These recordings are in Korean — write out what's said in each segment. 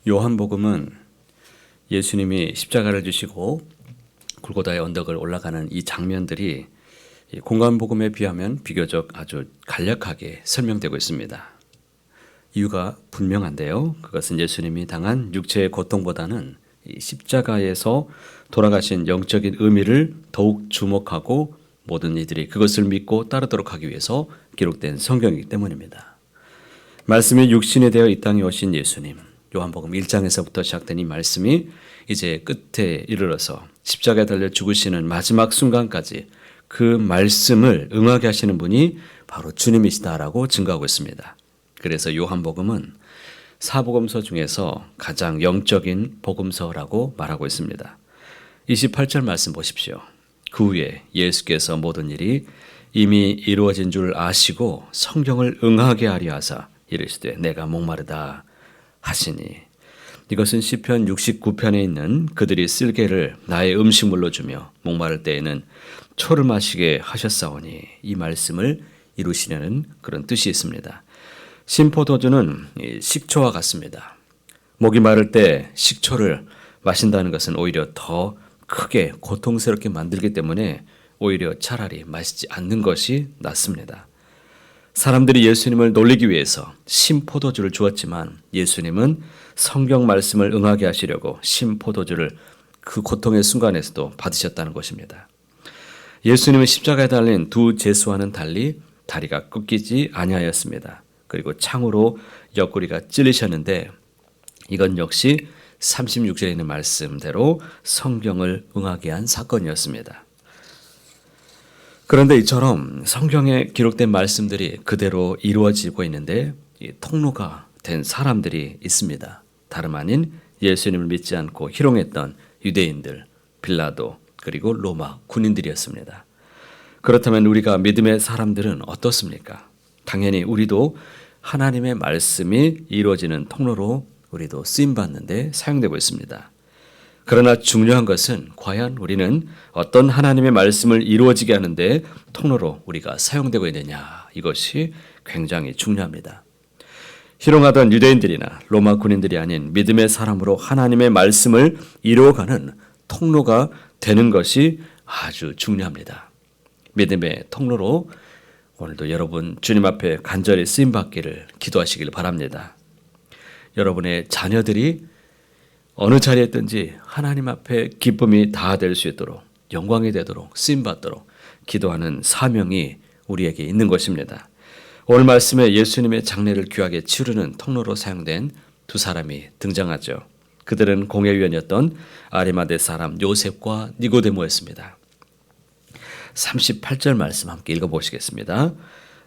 요한복음은 예수님이 십자가를 지시고 골고다의 언덕을 올라가는 이 장면들이 공관복음에 비하면 비교적 아주 간략하게 설명되고 있습니다. 이유가 분명한데요. 그것은 예수님이 당한 육체의 고통보다는 이 십자가에서 돌아가신 영적인 의미를 더욱 주목하고 모든 이들이 그것을 믿고 따르도록 하기 위해서 기록된 성경이기 때문입니다. 말씀이 육신이 되어 이 땅에 오신 예수님, 요한복음 1장에서부터 시작된 이 말씀이 이제 끝에 이르러서 십자가에 달려 죽으시는 마지막 순간까지 그 말씀을 응하게 하시는 분이 바로 주님이시다라고 증거하고 있습니다. 그래서 요한복음은 사복음서 중에서 가장 영적인 복음서라고 말하고 있습니다. 28절 말씀 보십시오. 그 후에 예수께서 모든 일이 이미 이루어진 줄 아시고 성경을 응하게 하려 하사 이르시되 내가 목마르다 하시니, 이것은 시편 69편에 있는 그들이 쓸개를 나의 음식물로 주며 목마를 때에는 초를 마시게 하셨사오니, 이 말씀을 이루시려는 그런 뜻이 있습니다. 신포도주는 식초와 같습니다. 목이 마를 때 식초를 마신다는 것은 오히려 더 크게 고통스럽게 만들기 때문에 오히려 차라리 마시지 않는 것이 낫습니다. 사람들이 예수님을 놀리기 위해서 신포도주를 주었지만 예수님은 성경 말씀을 응하게 하시려고 신포도주를 그 고통의 순간에서도 받으셨다는 것입니다. 예수님은 십자가에 달린 두 제수와는 달리 다리가 꺾이지 아니하였습니다. 그리고 창으로 옆구리가 찔리셨는데 이건 역시 36절에 있는 말씀대로 성경을 응하게 한 사건이었습니다. 그런데 이처럼 성경에 기록된 말씀들이 그대로 이루어지고 있는데 이 통로가 된 사람들이 있습니다. 다름 아닌 예수님을 믿지 않고 희롱했던 유대인들, 빌라도, 그리고 로마 군인들이었습니다. 그렇다면 우리가 믿음의 사람들은 어떻습니까? 당연히 우리도 하나님의 말씀이 이루어지는 통로로 우리도 쓰임받는데 사용되고 있습니다. 그러나 중요한 것은 과연 우리는 어떤 하나님의 말씀을 이루어지게 하는데 통로로 우리가 사용되고 있느냐, 이것이 굉장히 중요합니다. 희롱하던 유대인들이나 로마 군인들이 아닌 믿음의 사람으로 하나님의 말씀을 이루어가는 통로가 되는 것이 아주 중요합니다. 믿음의 통로로 오늘도 여러분 주님 앞에 간절히 쓰임받기를 기도하시길 바랍니다. 여러분의 자녀들이 어느 자리에 있든지 하나님 앞에 기쁨이 다 될 수 있도록, 영광이 되도록, 쓰임받도록 기도하는 사명이 우리에게 있는 것입니다. 오늘 말씀에 예수님의 장례를 귀하게 치르는 통로로 사용된 두 사람이 등장하죠. 그들은 공회위원이었던 아리마대 사람 요셉과 니고데모였습니다. 38절 말씀 함께 읽어보시겠습니다.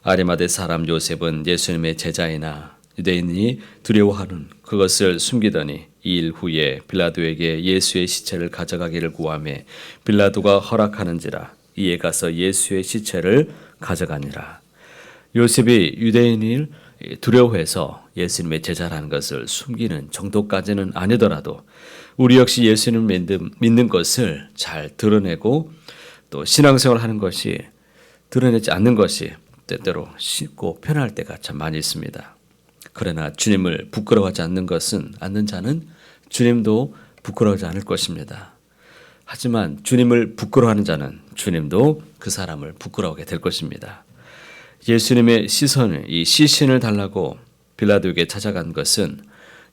아리마대 사람 요셉은 예수님의 제자이나 유대인이 두려워하는 그것을 숨기더니 2일 후에 빌라도에게 예수의 시체를 가져가기를 구하며 빌라도가 허락하는지라 이에 가서 예수의 시체를 가져가니라. 요셉이 유대인을 두려워해서 예수님의 제자라는 것을 숨기는 정도까지는 아니더라도 우리 역시 예수님을 믿는 것을 잘 드러내고 또 신앙생활을 하는 것이, 드러내지 않는 것이 때때로 쉽고 편할 때가 참 많이 있습니다. 그러나 주님을 부끄러워하지 않는 자는 주님도 부끄러워하지 않을 것입니다. 하지만 주님을 부끄러워하는 자는 주님도 그 사람을 부끄러워하게 될 것입니다. 예수님의 시선을, 이 시신을 달라고 빌라도에게 찾아간 것은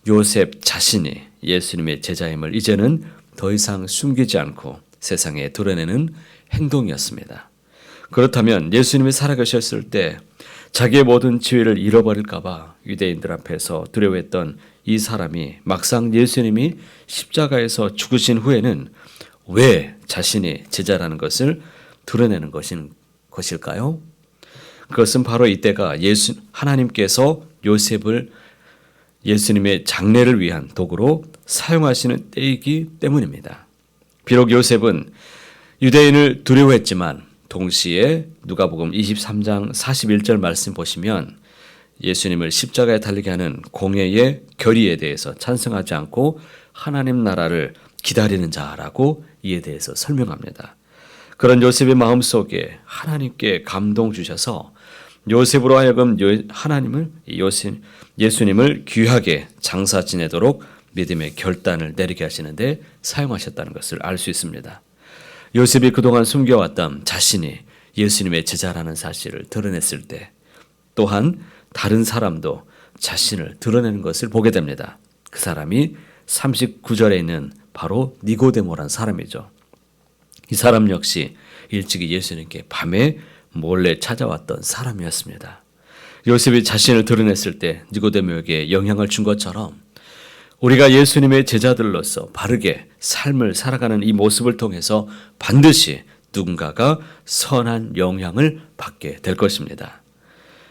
요셉 자신이 예수님의 제자임을 이제는 더 이상 숨기지 않고 세상에 드러내는 행동이었습니다. 그렇다면 예수님이 살아계셨을 때 자기의 모든 지위를 잃어버릴까 봐 유대인들 앞에서 두려워했던 이 사람이 막상 예수님이 십자가에서 죽으신 후에는 왜 자신이 제자라는 것을 드러내는 것일까요? 그것은 바로 이때가 하나님께서 요셉을 예수님의 장례를 위한 도구로 사용하시는 때이기 때문입니다. 비록 요셉은 유대인을 두려워했지만 동시에 누가복음 23장 41절 말씀 보시면 예수님을 십자가에 달리게 하는 공회의 결의에 대해서 찬성하지 않고 하나님 나라를 기다리는 자라고 이에 대해서 설명합니다. 그런 요셉의 마음속에 하나님께 감동 주셔서 요셉으로 하여금 예수님을 귀하게 장사 지내도록 믿음의 결단을 내리게 하시는데 사용하셨다는 것을 알 수 있습니다. 요셉이 그동안 숨겨왔던 자신이 예수님의 제자라는 사실을 드러냈을 때 또한 다른 사람도 자신을 드러내는 것을 보게 됩니다. 그 사람이 39절에 있는 바로 니고데모란 사람이죠. 이 사람 역시 일찍이 예수님께 밤에 몰래 찾아왔던 사람이었습니다. 요셉이 자신을 드러냈을 때 니고데모에게 영향을 준 것처럼 우리가 예수님의 제자들로서 바르게 삶을 살아가는 이 모습을 통해서 반드시 누군가가 선한 영향을 받게 될 것입니다.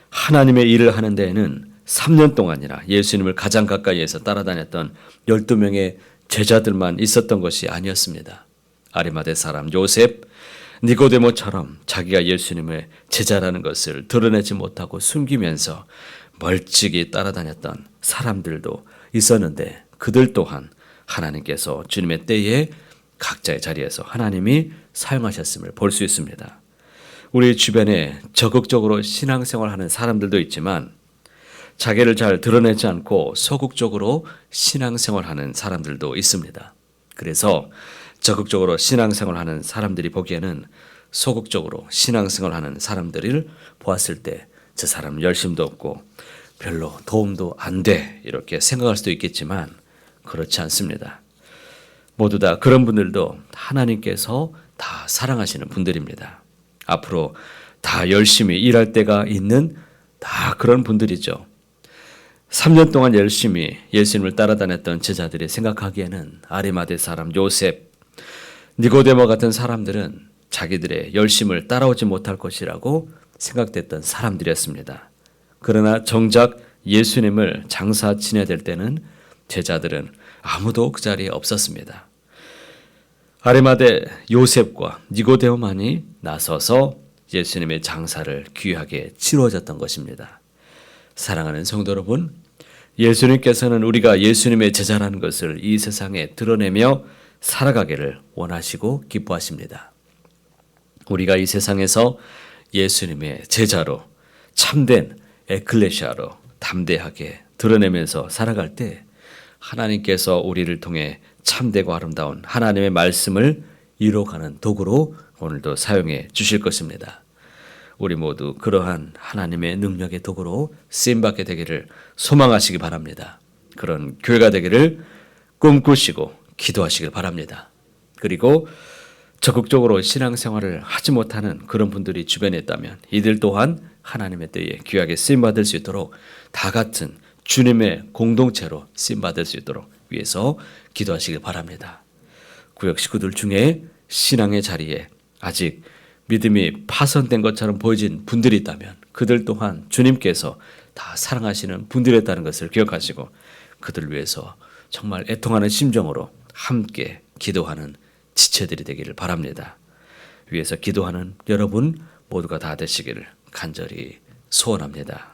하나님의 일을 하는 데에는 3년 동안이나 예수님을 가장 가까이에서 따라다녔던 12명의 제자들만 있었던 것이 아니었습니다. 아리마대 사람 요셉, 니고데모처럼 자기가 예수님의 제자라는 것을 드러내지 못하고 숨기면서 멀찍이 따라다녔던 사람들도 있었는데 그들 또한 하나님께서 주님의 때에 각자의 자리에서 하나님이 사용하셨음을 볼 수 있습니다. 우리 주변에 적극적으로 신앙생활하는 사람들도 있지만 자기를 잘 드러내지 않고 소극적으로 신앙생활하는 사람들도 있습니다. 그래서 적극적으로 신앙생활하는 사람들이 보기에는 소극적으로 신앙생활하는 사람들을 보았을 때 저 사람 열심도 없고 별로 도움도 안 돼 이렇게 생각할 수도 있겠지만 그렇지 않습니다. 모두 다 그런 분들도 하나님께서 다 사랑하시는 분들입니다. 앞으로 다 열심히 일할 때가 있는 다 그런 분들이죠. 3년 동안 열심히 예수님을 따라다녔던 제자들이 생각하기에는 아리마대 사람 요셉, 니고데모 같은 사람들은 자기들의 열심을 따라오지 못할 것이라고 생각됐던 사람들이었습니다. 그러나 정작 예수님을 장사 지내야 될 때는 제자들은 아무도 그 자리에 없었습니다. 아리마대 요셉과 니고데모만이 나서서 예수님의 장사를 귀하게 치루어졌던 것입니다. 사랑하는 성도 여러분, 예수님께서는 우리가 예수님의 제자라는 것을 이 세상에 드러내며 살아가기를 원하시고 기뻐하십니다. 우리가 이 세상에서 예수님의 제자로 참된 에클레시아로 담대하게 드러내면서 살아갈 때 하나님께서 우리를 통해 참되고 아름다운 하나님의 말씀을 이루어가는 도구로 오늘도 사용해 주실 것입니다. 우리 모두 그러한 하나님의 능력의 도구로 쓰임받게 되기를 소망하시기 바랍니다. 그런 교회가 되기를 꿈꾸시고 기도하시길 바랍니다. 그리고 적극적으로 신앙생활을 하지 못하는 그런 분들이 주변에 있다면 이들 또한 하나님의 때에 귀하게 쓰임받을 수 있도록 다 같은 주님의 공동체로 쓰임받을 수 있도록 위해서 기도하시길 바랍니다. 구역 식구들 중에 신앙의 자리에 아직 믿음이 파손된 것처럼 보여진 분들이 있다면 그들 또한 주님께서 다 사랑하시는 분들이었다는 것을 기억하시고 그들 위해서 정말 애통하는 심정으로 함께 기도하는 지체들이 되기를 바랍니다. 위에서 기도하는 여러분 모두가 다 되시기를 간절히 소원합니다.